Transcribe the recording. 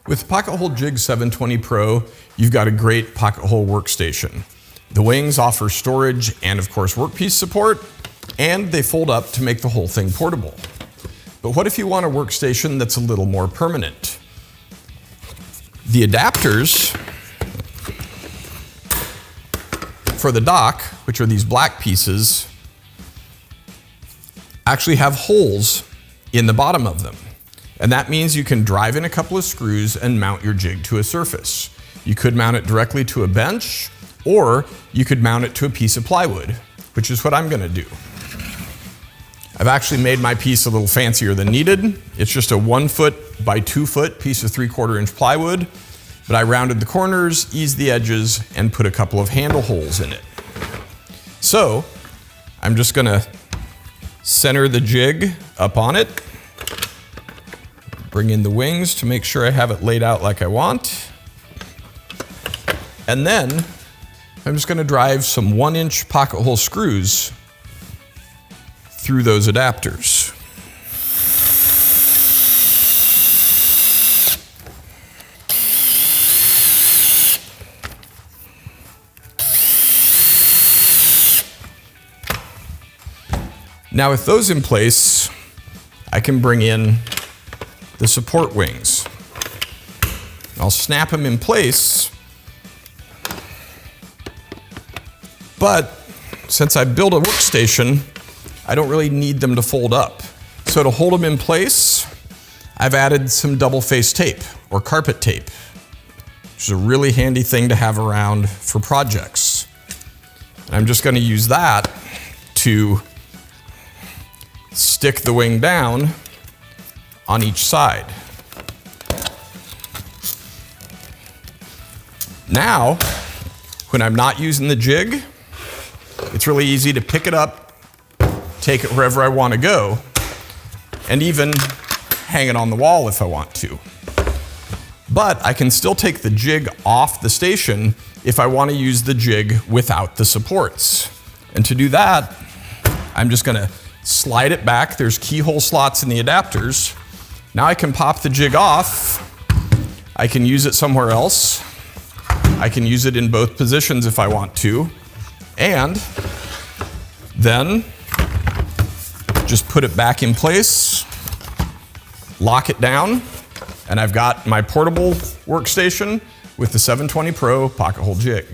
With Pocket-Hole Jig 720 Pro, you've got a great pocket-hole workstation. The wings offer storage and of course workpiece support, and they fold up to make the whole thing portable. But what if you want a workstation that's a little more permanent? The adapters for the dock, which are these black pieces, actually have holes in the bottom of them. And that means you can drive in a couple of screws and mount your jig to a surface. You could mount it directly to a bench, or you could mount it to a piece of plywood, which is what I'm gonna do. I've actually made my piece a little fancier than needed. It's just a 1 foot by 2 foot piece of 3/4 inch plywood, but I rounded the corners, eased the edges, and put a couple of handle holes in it. So I'm just gonna center the jig up on it, bring in the wings to make sure I have it laid out like I want. And then I'm just gonna drive some 1-inch pocket hole screws through those adapters. Now with those in place, I can bring in the support wings. I'll snap them in place, but since I built a workstation, I don't really need them to fold up. So to hold them in place, I've added some double-face tape or carpet tape, which is a really handy thing to have around for projects. And I'm just gonna use that to stick the wing down on each side. Now, when I'm not using the jig, it's really easy to pick it up, take it wherever I want to go, and even hang it on the wall if I want to. But I can still take the jig off the station if I want to use the jig without the supports. And to do that, I'm just gonna slide it back. There's keyhole slots in the adapters. Now I can pop the jig off. I can use it somewhere else. I can use it in both positions if I want to. And then just put it back in place, lock it down, and I've got my portable workstation with the 720 Pro Pocket-Hole Jig.